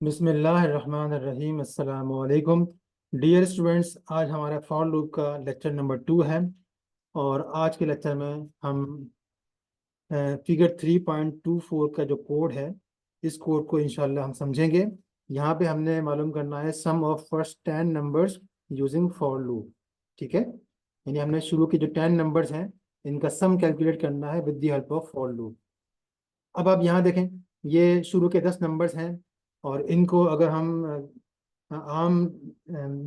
बिस्मिल्लाहिर्रहमानिर्रहीम अस्सलामु अलैकुम डियर स्टूडेंट्स। आज हमारा फॉर लूप का लेक्चर नंबर 2 है। और आज के लेक्चर में हम फिगर 3.24 का जो कोड है, इस कोड को इंशाल्लाह हम समझेंगे। यहाँ पे हमने मालूम करना है sum of first 10 numbers using for loop. ठीक है, यानी हमने शुरू के जो 10 नंबर्स हैं इनका सम कैलकुलेट करना है with the help of for loop. अब आप यहाँ देखें, ये शुरू के 10 नंबर्स हैं और इनको अगर हम आम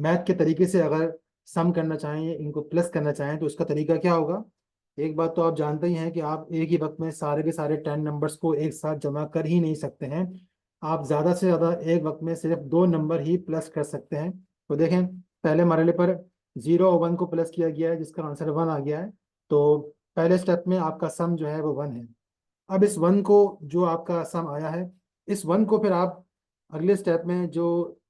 मैथ के तरीके से अगर सम करना चाहें, इनको प्लस करना चाहें, तो इसका तरीका क्या होगा। एक बात तो आप जानते ही हैं कि आप एक ही वक्त में सारे के सारे 10 नंबर्स को एक साथ जमा कर ही नहीं सकते हैं। आप ज़्यादा से ज़्यादा एक वक्त में सिर्फ 2 नंबर ही प्लस कर सकते हैं। तो देखें, पहले मरहले पर 0 और 1 को प्लस किया गया है जिसका आंसर 1 आ गया है। तो पहले स्टेप में आपका सम जो है वो 1 है। अब इस 1 को, जो आपका सम आया है, इस 1 को फिर आप अगले स्टेप में जो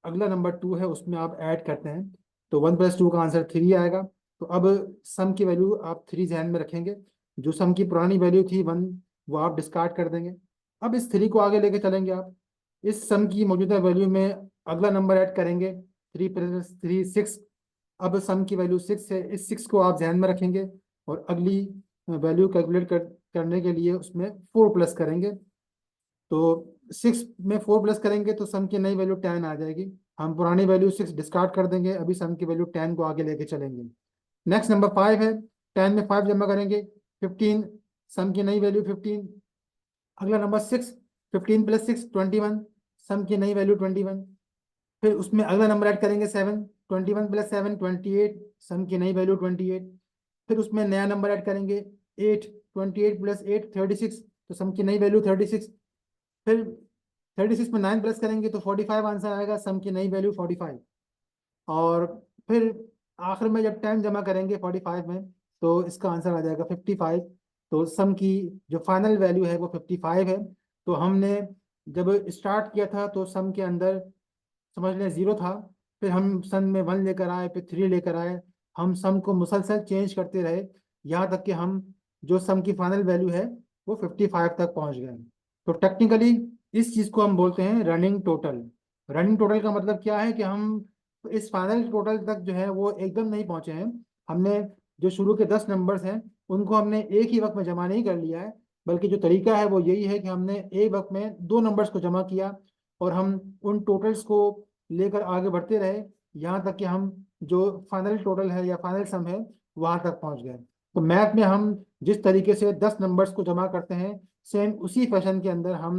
अगला नंबर 2 है उसमें आप ऐड करते हैं। तो 1 + 2 का आंसर 3 आएगा। तो अब सम की वैल्यू आप 3 जहन में रखेंगे। जो सम की पुरानी वैल्यू थी 1, वो आप डिस्कार्ड कर देंगे। अब इस 3 को आगे लेके चलेंगे आप। इस सम की मौजूदा वैल्यू में अगला नंबर ऐड करेंगे, 3 + 3 6। अब सम की वैल्यू 6 है, इस 6 को आप जहन में रखेंगे और अगली वैल्यू कैलकुलेट करने के लिए उसमें 4 प्लस करेंगे। तो 6 में 4 प्लस करेंगे तो सम की नई वैल्यू 10 आ जाएगी। हम पुरानी वैल्यू 6 डिस्कार्ड कर देंगे, अभी सम की वैल्यू 10 को आगे लेके चलेंगे। नेक्स्ट नंबर 5 है, 10 में 5 जमा करेंगे 15, सम की नई वैल्यू 15। अगला नंबर 6, 15 + 6 21, सम की नई वैल्यू 21। फिर उसमें अगला नंबर ऐड करेंगे 7, 21 + 7 28, सम की नई वैल्यू 28। फिर उसमें नया नंबर ऐड करेंगे 8, 28 + 8 36, तो सम की नई वैल्यू 36। फिर 36 में 9 प्लस करेंगे तो 45 आंसर आएगा, सम की नई वैल्यू 45। और फिर आखिर में जब 10 जमा करेंगे 45 में तो इसका आंसर आ जाएगा 55। तो सम की जो फाइनल वैल्यू है वो 55 है। तो हमने जब स्टार्ट किया था तो सम के अंदर समझ लें 0 था, फिर हम सम में 1 लेकर आए, फिर 3 लेकर आए। हम सम को मुसलसल चेंज करते रहे यहाँ तक कि हम जो सम की फाइनल वैल्यू है वो 55 तक पहुंच गए। तो टेक्निकली इस चीज़ को हम बोलते हैं रनिंग टोटल। रनिंग टोटल का मतलब क्या है कि हम इस फाइनल टोटल तक जो है वो एकदम नहीं पहुंचे हैं। हमने जो शुरू के 10 नंबर्स हैं उनको हमने एक ही वक्त में जमा नहीं कर लिया है, बल्कि जो तरीका है वो यही है कि हमने एक वक्त में 2 नंबर्स को जमा किया और हम उन टोटल्स को लेकर आगे बढ़ते रहे यहाँ तक कि हम जो फाइनल टोटल है या फाइनल सम है वहां तक पहुंच गए। तो मैथ में हम जिस तरीके से 10 नंबर्स को जमा करते हैं, सेम उसी फैशन के अंदर हम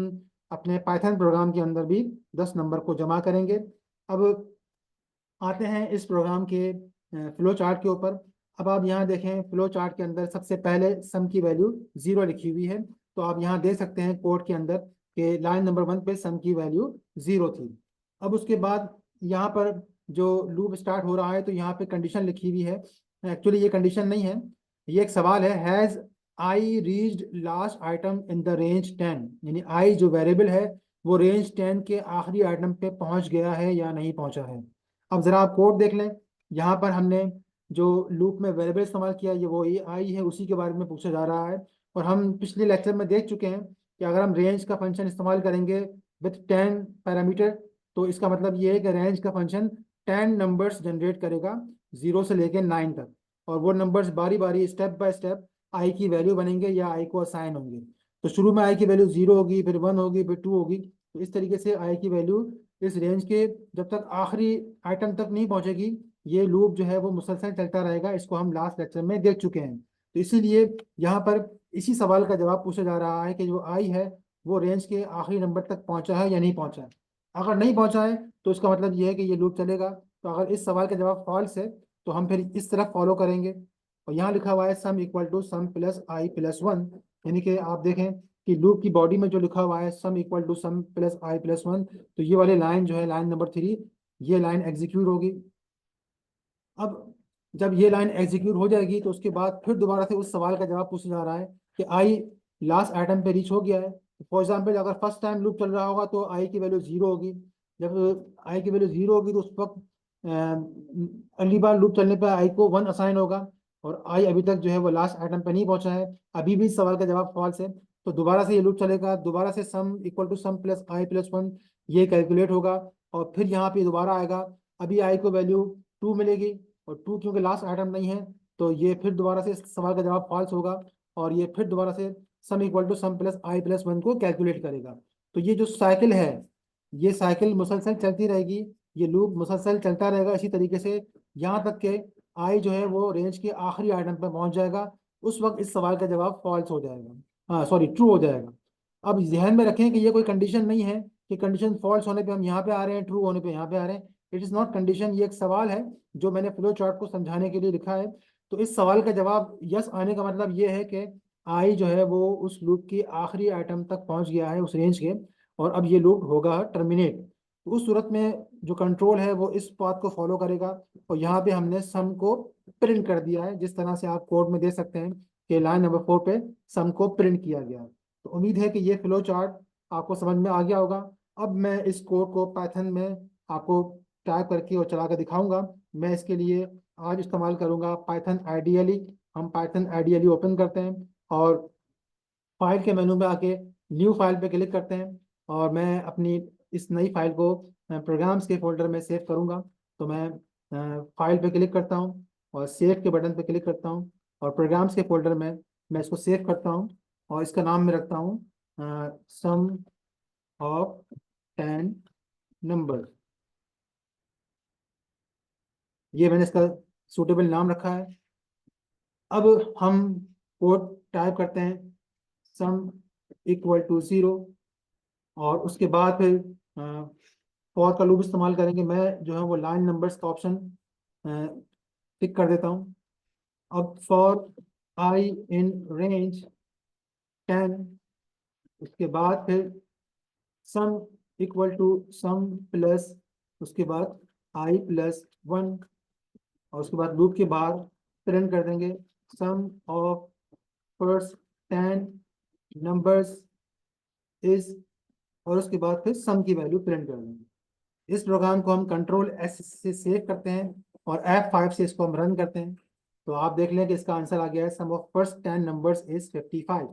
अपने पाइथन प्रोग्राम के अंदर भी 10 नंबर को जमा करेंगे। अब आते हैं इस प्रोग्राम के फ्लो चार्ट के ऊपर। अब आप यहाँ देखें, फ्लो चार्ट के अंदर सबसे पहले सम की वैल्यू 0 लिखी हुई है। तो आप यहाँ देख सकते हैं कोड के अंदर कि लाइन नंबर 1 पे सम की वैल्यू 0 थी। अब उसके बाद यहाँ पर जो लूप स्टार्ट हो रहा है तो यहाँ पे कंडीशन लिखी हुई है। एक्चुअली ये कंडीशन नहीं है, ये एक सवाल है। Has I reached last item in the range 10, यानी आई जो वेरिएबल है वो रेंज 10 के आखिरी आइटम पे पहुंच गया है या नहीं पहुंचा है। अब जरा आप कोड देख लें, यहाँ पर हमने जो लूप में वेरिएबल इस्तेमाल किया ये वो ये आई है, उसी के बारे में पूछा जा रहा है। और हम पिछले लेक्चर में देख चुके हैं कि अगर हम रेंज का फंक्शन इस्तेमाल करेंगे विथ 10 पैरामीटर, तो इसका मतलब ये है कि रेंज का फंक्शन 10 नंबर्स जनरेट करेगा 0 से लेकर 9 तक। और वो नंबर्स बारी बारी स्टेप बाय स्टेप आई की वैल्यू बनेंगे या आई को असाइन होंगे। तो शुरू में आई की वैल्यू 0 होगी, फिर 1 होगी, फिर 2 होगी। तो इस तरीके से आई की वैल्यू इस रेंज के जब तक आखिरी आइटम तक नहीं पहुंचेगी ये लूप जो है वो मुसलसल चलता रहेगा। इसको हम लास्ट लेक्चर में देख चुके हैं। तो इसीलिए यहाँ पर इसी सवाल का जवाब पूछा जा रहा है कि जो आई है वो रेंज के आखिरी नंबर तक पहुंचा है या नहीं पहुंचा है। अगर नहीं पहुंचा है तो इसका मतलब ये है कि ये लूप चलेगा। तो अगर इस सवाल का जवाब फॉल्स है तो हम फिर इस तरफ फॉलो करेंगे। और यहाँ लिखा हुआ है sum equal to sum plus i plus 1, यानी कि आप देखें कि लूप की बॉडी में जो लिखा हुआ है sum equal to sum plus i plus 1, तो ये वाली लाइन जो है लाइन नंबर 3, ये लाइन एग्जीक्यूट होगी। अब जब ये लाइन एग्जीक्यूट हो जाएगी तो उसके बाद फिर दोबारा से उस सवाल का जवाब पूछा जा रहा है कि आई लास्ट आइटम पे रीच हो गया है। फॉर एग्जाम्पल अगर फर्स्ट टाइम लूप चल रहा होगा तो आई की वैल्यू 0 होगी। जब आई की वैल्यू 0 होगी तो उस वक्त अगली बार लूप चलने पर आई को 1 असाइन होगा। और आई अभी तक जो है वो लास्ट आइटम पे नहीं पहुंचा है, अभी भी इस सवाल का जवाब फॉल्स है। तो दोबारा से ये लूप चलेगा, दोबारा से sum equal to sum plus i plus 1 ये कैलकुलेट होगा और फिर यहाँ पे दोबारा आएगा। अभी आई को वैल्यू 2 मिलेगी और 2 क्योंकि लास्ट आइटम नहीं है तो ये फिर दोबारा से इस सवाल का जवाब फॉल्स होगा और ये फिर दोबारा से sum equal to sum plus i plus 1 को कैलकुलेट करेगा। तो ये जो साइकिल है ये साइकिल मुसलसल चलती रहेगी, ये लूप मुसलसल चलता रहेगा इसी तरीके से यहाँ तक के आई जो है वो रेंज के आखिरी आइटम पर पहुंच जाएगा। उस वक्त इस सवाल का जवाब फॉल्स हो जाएगा, हाँ सॉरी ट्रू हो जाएगा। अब ध्यान में रखें कि ये कोई कंडीशन नहीं है कि कंडीशन फॉल्स होने पे हम यहाँ पे आ रहे हैं, ट्रू होने पे यहाँ पे आ रहे हैं। इट इज़ नॉट कंडीशन, ये एक सवाल है जो मैंने फ्लो चार्ट को समझाने के लिए लिखा है। तो इस सवाल का जवाब यस आने का मतलब ये है कि आई जो है वो उस लूप की आखिरी आइटम तक पहुंच गया है उस रेंज के, और अब ये लूप होगा टर्मिनेट। तो उस सूरत में जो कंट्रोल है वो इस पाथ को फॉलो करेगा और यहाँ पे हमने सम को प्रिंट कर दिया है, जिस तरह से आप कोड में देख सकते हैं कि लाइन नंबर 4 पे सम को प्रिंट किया गया है। तो उम्मीद है कि ये फ्लो चार्ट आपको समझ में आ गया होगा। अब मैं इस कोड को पाइथन में आपको टाइप करके और चला कर दिखाऊंगा। मैं इसके लिए आज इस्तेमाल करूंगा पाइथन आइडियली। हम पाइथन आइडियली ओपन करते हैं और फाइल के मेनू में आके न्यू फाइल पे क्लिक करते हैं और मैं अपनी इस नई फाइल को प्रोग्राम्स के फोल्डर में सेव करूंगा। तो मैं फाइल पे क्लिक करता हूँ और सेव के बटन पे क्लिक करता हूँ और प्रोग्राम्स के फोल्डर में मैं इसको सेव करता हूँ और इसका नाम मैं रखता हूँ सम ऑफ 10 नंबर। ये मैंने इसका सूटेबल नाम रखा है। अब हम कोड टाइप करते हैं सम इक्वल टू 0 और उसके बाद फिर फॉर का लूप इस्तेमाल करेंगे। मैं जो है वो लाइन नंबर्स का ऑप्शन टिक कर देता हूँ। अब फॉर आई इन रेंज 10, उसके बाद फिर sum equal to sum plus उसके बाद आई प्लस 1 और उसके बाद लूप के बाहर प्रिंट कर देंगे सम ऑफ फर्स्ट 10 नंबर्स इज, और उसके बाद फिर सम की वैल्यू प्रिंट कर देंगे। इस प्रोग्राम को हम कंट्रोल एस से सेव करते हैं और F5 से इसको हम रन करते हैं। तो आप देख लें कि इसका आंसर आ गया है sum of first 10 numbers is 55।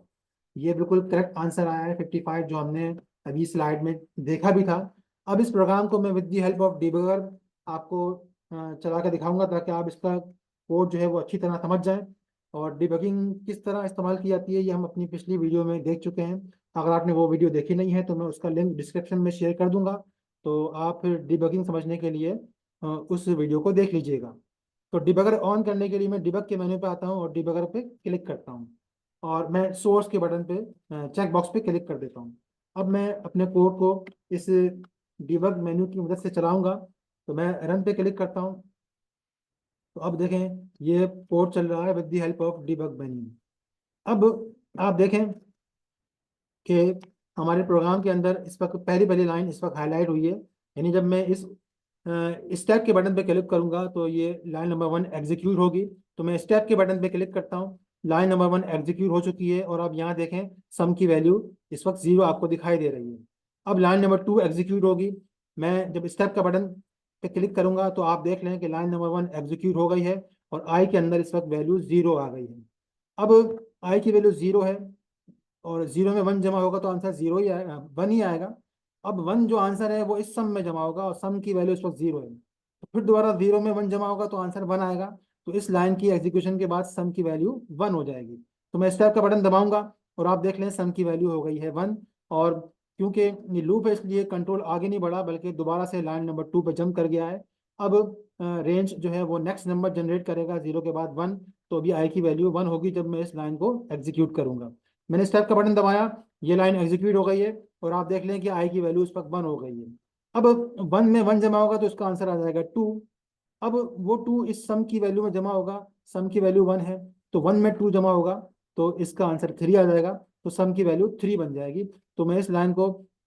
ये बिल्कुल करेक्ट आंसर आया है 55, जो हमने अभी स्लाइड में देखा भी था। अब इस प्रोग्राम को मैं with the help of debugger आपको चला कर दिखाऊंगा ताकि आप इसका कोड जो है वो अच्छी तरह समझ जाएं। और डिबगिंग किस तरह इस्तेमाल की जाती है ये हम अपनी पिछली वीडियो में देख चुके हैं। अगर आपने वो वीडियो देखी नहीं है तो मैं उसका लिंक डिस्क्रिप्शन में शेयर कर दूंगा, तो आप फिर डिबगिंग समझने के लिए उस वीडियो को देख लीजिएगा। तो डिबगर ऑन करने के लिए मैं डिबग के मेन्यू पे आता हूँ और डिबगर पे क्लिक करता हूँ और मैं सोर्स के बटन पे चेक बॉक्स पे क्लिक कर देता हूँ। अब मैं अपने कोड को इस डिबग मेन्यू की मदद से चलाऊंगा। तो मैं रन पे क्लिक करता हूँ। तो अब देखें ये कोड चल रहा है with the help of debug menu. अब आप देखें कि हमारे प्रोग्राम के अंदर इस वक्त पहली पहली लाइन इस वक्त हाईलाइट हुई है, यानी जब मैं इस स्टेप के बटन पे क्लिक करूंगा तो ये लाइन नंबर 1 एग्जीक्यूट होगी। तो मैं स्टेप के बटन पे क्लिक करता हूँ, लाइन नंबर 1 एग्जीक्यूट हो चुकी है और अब यहाँ देखें सम की वैल्यू इस वक्त 0 आपको दिखाई दे रही है। अब लाइन नंबर 2 एग्जीक्यूट होगी। मैं जब स्टेप का बटन पे क्लिक करूंगा तो आप देख लें कि लाइन नंबर 1 एग्जीक्यूट हो गई है और आई के अंदर इस वक्त वैल्यू 0 आ गई है। अब आई की वैल्यू 0 है और 0 में 1 जमा होगा तो आंसर 0 ही आएगा, 1 ही आएगा। अब 1 जो आंसर है वो इस सम में जमा होगा और सम की वैल्यू इस वक्त 0 है, तो फिर दोबारा 0 में 1 जमा होगा तो आंसर 1 आएगा। तो इस लाइन की एग्जीक्यूशन के बाद सम की वैल्यू 1 हो जाएगी। तो मैं स्टेप का बटन दबाऊंगा और आप देख लें सम की वैल्यू हो गई है 1। और क्योंकि ये लूप है इसलिए कंट्रोल आगे नहीं बढ़ा बल्कि दोबारा से लाइन नंबर 2 पे जंप कर गया है। अब रेंज जो है वो नेक्स्ट नंबर जनरेट करेगा 0 के बाद 1। तो अभी आई की वैल्यू 1 होगी जब मैं इस लाइन को एग्जीक्यूट करूंगा। मैंने स्टेप का बटन दबाया, ये लाइन एग्जीक्यूट हो गई है और आप देख लें कि आई की वैल्यू इस वक्त 1 हो गई है। अब 1 में 1 जमा होगा तो इसका आंसर आ जाएगा 2। अब वो 2 इस सम की वैल्यू में जमा होगा, सम की वैल्यू 1 है तो 1 में 2 जमा होगा तो इसका आंसर 3 आ जाएगा, तो सम की वैल्यू 3 बन जाएगी। तो मैं इस लाइन को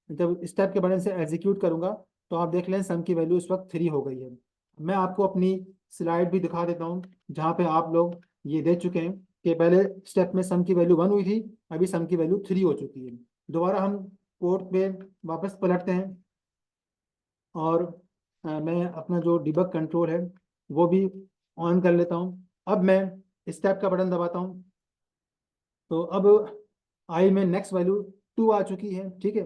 जब स्टेप के बटन से एग्जीक्यूट करूंगा तो आप देख लें सम की वैल्यू इस वक्त 3 हो गई है। मैं आपको अपनी स्लाइड भी दिखा देता हूँ जहाँ पे आप लोग ये देख चुके हैं कि पहले स्टेप में सम की वैल्यू 1 हुई थी, अभी सम की वैल्यू 3 हो चुकी है। दोबारा हम कोड पे वापस पलटते हैं और मैं अपना जो डिबग कंट्रोल है वो भी ऑन कर लेता हूँ। अब मैं स्टेप का बटन दबाता हूँ तो अब आई में नेक्स्ट वैल्यू 2 आ चुकी है, ठीक है।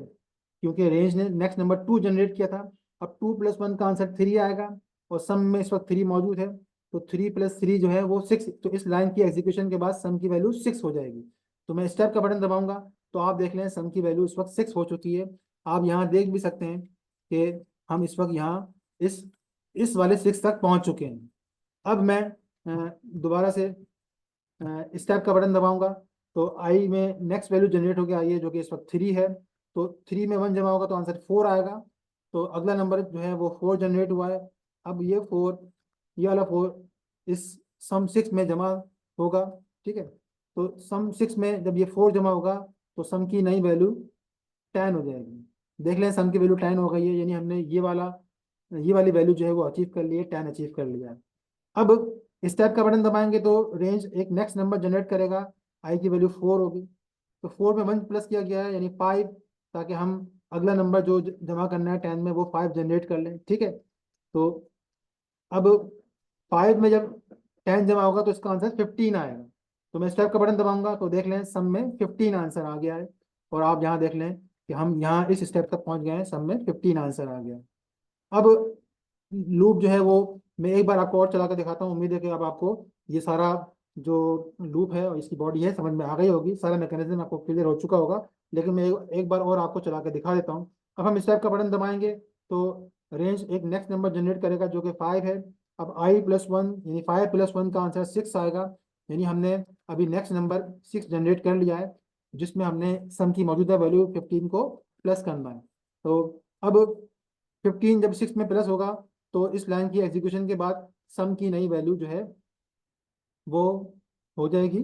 क्योंकि रेंज ने नेक्स्ट नंबर 2 जनरेट किया था। अब 2 + 1 का आंसर 3 आएगा, और सम में इस वक्त 3 मौजूद है, तो 3 + 3 जो है वो 6। तो इस लाइन की एग्जीक्यूशन के बाद सम की वैल्यू 6 हो जाएगी। तो मैं स्टेप का बटन दबाऊंगा, तो आप देख लें सम की वैल्यू इस वक्त 6 हो चुकी है। आप यहाँ देख भी सकते हैं कि हम इस वक्त यहाँ इस वाले 6 तक पहुंच चुके हैं। अब मैं दोबारा से स्टेप का बटन दबाऊंगा, तो आई में नेक्स्ट वैल्यू जनरेट हो गया, ये जो कि इस वक्त 3 है। तो 3 में 1 जमा होगा तो आंसर 4 आएगा। तो अगला नंबर जो है वो 4 जनरेट हुआ है। अब ये वाला 4 इस सम 6 में जमा होगा। ठीक है, तो सम 6 में जब ये 4 जमा होगा तो सम की नई वैल्यू 10 हो जाएगी। देख लें सम की वैल्यू 10 हो गई है, यानी हमने ये वाली वैल्यू जो है वो अचीव कर ली है, 10 अचीव कर लिया है। अब स्टेप का बटन दबाएंगे तो रेंज एक नेक्स्ट नंबर जनरेट करेगा, आई की वैल्यू 4 होगी। तो 4 में 1 प्लस किया गया है यानी 5, ताकि हम अगला नंबर जो जमा करना है 10 में वो 5 जनरेट कर लें। ठीक है, तो अब 5 में जब 10 जमा होगा तो इसका आंसर 15 आएगा। तो मैं स्टेप का बटन दबाऊंगा तो देख लें सम में 15 आंसर आ गया है। और आप यहाँ देख लें कि हम यहाँ इस स्टेप तक पहुंच गए हैं, सम में 15 आंसर आ गया। अब लूप जो है वो मैं एक बार आपको और चला कर दिखाता हूँ। उम्मीद है कि अब आपको ये सारा जो लूप है और इसकी बॉडी है समझ में आ गई होगी, सारा मैकेनिज्म आपको क्लियर हो चुका होगा। लेकिन मैं एक बार और आपको चला कर दिखा देता हूँ। अब हम इस टाइप का बटन दबाएंगे तो रेंज एक नेक्स्ट नंबर जनरेट करेगा जो कि 5 है। अब i+1 यानी 5 + 1 का आंसर 6 आएगा, यानी हमने अभी नेक्स्ट नंबर 6 जनरेट कर लिया है, जिसमें हमने सम की मौजूदा वैल्यू 15 को प्लस करना है। तो अब 15 जब 6 में प्लस होगा तो इस लाइन की एग्जीक्यूशन के बाद सम की नई वैल्यू जो है वो हो जाएगी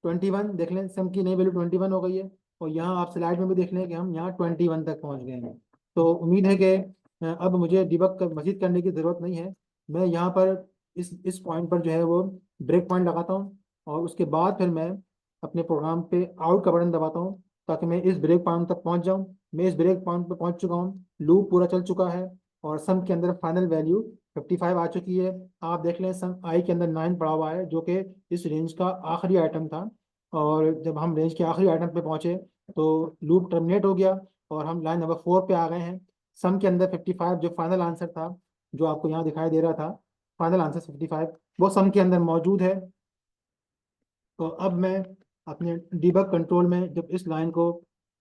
21। देख लें सम की नई वैल्यू 21 हो गई है, और यहाँ आप स्लाइड में भी देख लें कि हम यहाँ 21 तक पहुँच गए हैं। तो उम्मीद है कि अब मुझे डिबग कर मजीद करने की ज़रूरत नहीं है। मैं यहाँ पर इस पॉइंट पर जो है वो ब्रेक पॉइंट लगाता हूँ, और उसके बाद फिर मैं अपने प्रोग्राम पे आउट का बटन दबाता हूँ, ताकि मैं इस ब्रेक पॉइंट तक पहुँच जाऊँ। मैं इस ब्रेक पॉइंट पर पहुँच चुका हूँ, लूप पूरा चल चुका है, और सम के अंदर फाइनल वैल्यू 55 आ चुकी है। आप देख लें सम आई के अंदर 9 पड़ा हुआ है, जो कि इस रेंज का आखिरी आइटम था। और जब हम रेंज के आखिरी आइटम पे पहुंचे तो लूप टर्मिनेट हो गया, और हम लाइन नंबर 4 पे आ गए हैं। सम के अंदर 55 जो फाइनल आंसर था, जो आपको यहाँ दिखाई दे रहा था, फाइनल आंसर 55 वो सम के अंदर मौजूद है। तो अब मैं अपने डीबग कंट्रोल में जब इस लाइन को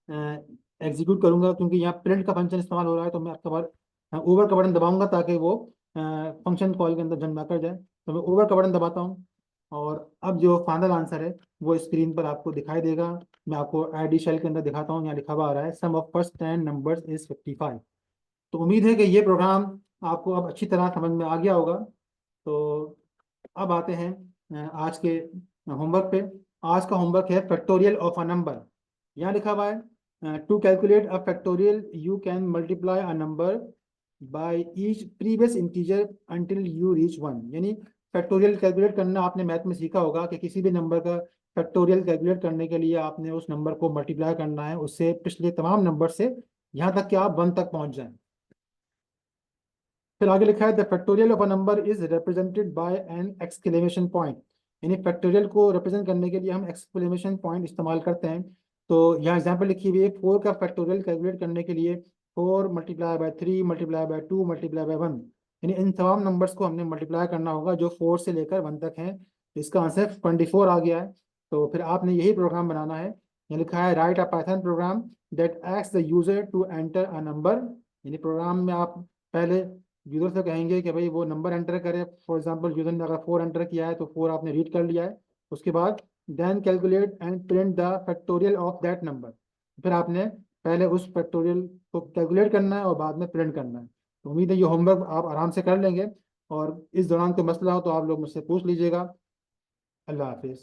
एग्जीक्यूट करूंगा, क्योंकि यहाँ प्रिंट का फंक्शन इस्तेमाल हो रहा है, तो मैं आपका बार ओवर का बटन दबाऊंगा ताकि वो फंक्शन कॉल के अंदर जंप ना कर जाए। तो मैं ओवर का बटन दबाता हूँ, और अब जो फाइनल आंसर है वो स्क्रीन पर आपको दिखाई देगा। मैं आपको आईडी शेल के अंदर दिखाता हूँ, यहाँ लिखा हुआ आ रहा है sum of first 10 numbers is 55। तो उम्मीद है कि ये प्रोग्राम आपको अब अच्छी तरह समझ में आ गया होगा। तो अब आते हैं आज के होमवर्क पे। आज का होमवर्क है फैक्टोरियल ऑफ अ नंबर। यहाँ लिखा हुआ है to calculate a factorial you can multiply a number by each previous integer until you reach 1। यानी फैक्टोरियल कैलकुलेट करना आपने मैथ में सीखा होगा कि किसी भी नंबर का फैक्टोरियल कैलकुलेट करने के लिए आपने उस नंबर को मल्टीप्लाई करना है उससे पिछले तमाम नंबर से, यहाँ तक कि आप 1 तक पहुँच जाएं। फिर आगे लिखा है the factorial of a number is represented by an exclamation point. यानी फैक्टोरियल को रिप्रेजेंट करने के लिए हम एक्सक्लेमेशन पॉइंट इस्तेमाल करते हैं। तो यहाँ एग्जांपल लिखी हुई है 4 का फैक्टोरियल कैलकुलेट करने के लिए 4 × 3 × 2 × 1। यानी इन तमाम नंबर्स को हमने मल्टीप्लाई करना होगा जो 4 से लेकर 1 तक हैं। इसका आंसर 24 आ गया है। तो फिर आपने यही प्रोग्राम बनाना है। यहाँ लिखा है write a Python program that asks the user to enter a number. यानी प्रोग्राम में आप पहले यूजर से कहेंगे कि भाई वो नंबर एंटर करे। फॉर एग्जांपल यूजर ने अगर 4 एंटर किया है तो 4 आपने रीड कर लिया है। उसके बाद then calculate and print the factorial of that number. फिर आपने पहले उस फैक्टोरियल को कैलकुलेट करना है और बाद में प्रिंट करना है। तो उम्मीद है ये होमवर्क आप आराम से कर लेंगे, और इस दौरान कोई मसला हो तो आप लोग मुझसे पूछ लीजिएगा। अल्लाह हाफिज़।